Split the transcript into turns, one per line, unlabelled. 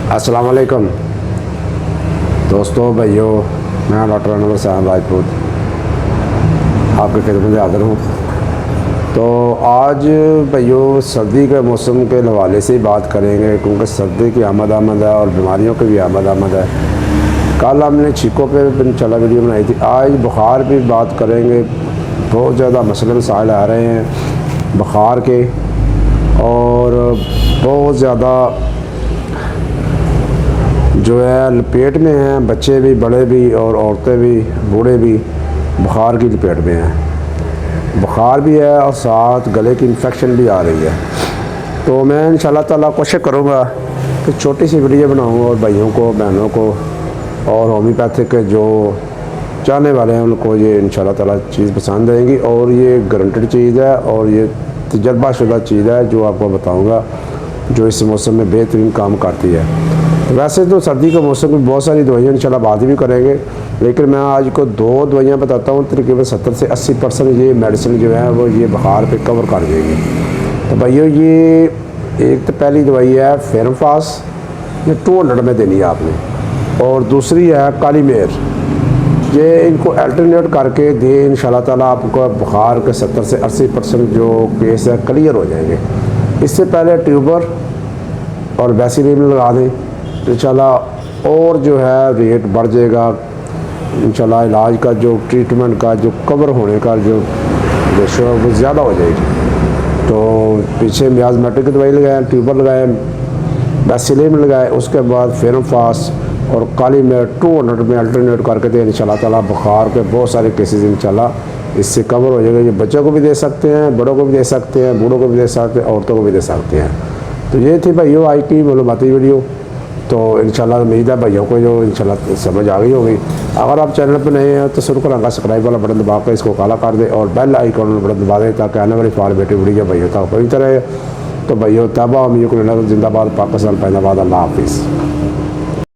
अस्सलाम वालेकुम दोस्तों भाइयों, मैं डॉक्टर अनवर साहब राजपूत आपके खिदमत में हाज़िर हूँ। तो आज भाइयों सर्दी के मौसम के हवाले से ही बात करेंगे, क्योंकि सर्दी की आमद है और बीमारियों की भी आमद है। कल हमने छीकों पे इंशाल्लाह वीडियो बनाई थी, आज बुखार भी बात करेंगे। बहुत ज़्यादा मसले मसाइल आ रहे हैं बुखार के, और बहुत ज़्यादा जो है लपेट में हैं, बच्चे भी, बड़े भी, और औरतें भी, बूढ़े भी बुखार की लपेट में हैं। बुखार भी है और साथ गले की इन्फेक्शन भी आ रही है। तो मैं इंशाल्लाह ताला कोशिश करूँगा कि छोटी सी वीडियो बनाऊँ और भाइयों को, बहनों को और होम्योपैथिक के जो चाहने वाले हैं उनको ये इंशाल्लाह ताला चीज़ पसंद आएगी। और ये गारंटेड चीज़ है और ये तजर्बाशुदा चीज़ है जो आपको बताऊँगा, जो इस मौसम में बेहतरीन काम करती है। वैसे तो सर्दी के मौसम में बहुत सारी दवाइयाँ इंशाल्लाह बात भी करेंगे, लेकिन मैं आज को 2 दवाइयाँ बताता हूँ। तकरीबन 70 से 80% ये मेडिसिन जो है वो ये बुखार पे कवर कर देगी। तो भाइयों, ये एक तो पहली दवाई है फेरमफास, ये 200 में देनी है आपने, और दूसरी है काली मेर। ये इनको अल्टरनेट करके दिए इंशाल्लाह ताला आपको बुखार के 70 से 80% जो केस है क्लियर हो जाएंगे। इससे पहले ट्यूबर और वैसिलिन लगा दें इंशाल्लाह, और जो है रेट बढ़ जाएगा इंशाल्लाह। इलाज का जो ट्रीटमेंट का जो कवर होने का जो रेशो है वो ज़्यादा हो जाएगी। तो पीछे मियाज़मेटिक की दवाई लगाएं, ट्यूबर लगाएं, वैसिलिन लगाएं, उसके बाद फेरमफास और काली में 200 में अल्टरनेट करके दें इंशाल्लाह ताला। बुखार के बहुत सारे केसेस इंशाल्लाह इससे कवर हो जाएगा। ये बच्चों को भी दे सकते हैं, बड़ों को भी दे सकते हैं, बूढ़ों को भी दे सकते हैं, औरतों को भी दे सकते हैं। तो ये थी भाइयों आज की मालूमाती वीडियो। तो इंशाल्लाह उम्मीद है भाइयों को जो इंशाल्लाह समझ आ गई होगी। अगर आप चैनल पर नए हैं तो शुरू करेंगे सब्सक्राइब वाला बटन दबा कर इसको काला कर दें और बेल आइकॉन वाला बटन दबा दें, ताकि आने वाली फॉर्मेटिव वीडियो भाइयों तक पहुँचती रहे। तो भाइयों, तबा अमीर को जिंदाबाद, पाकिस्तान पैदाबाद, अल्लाह हाफिज़।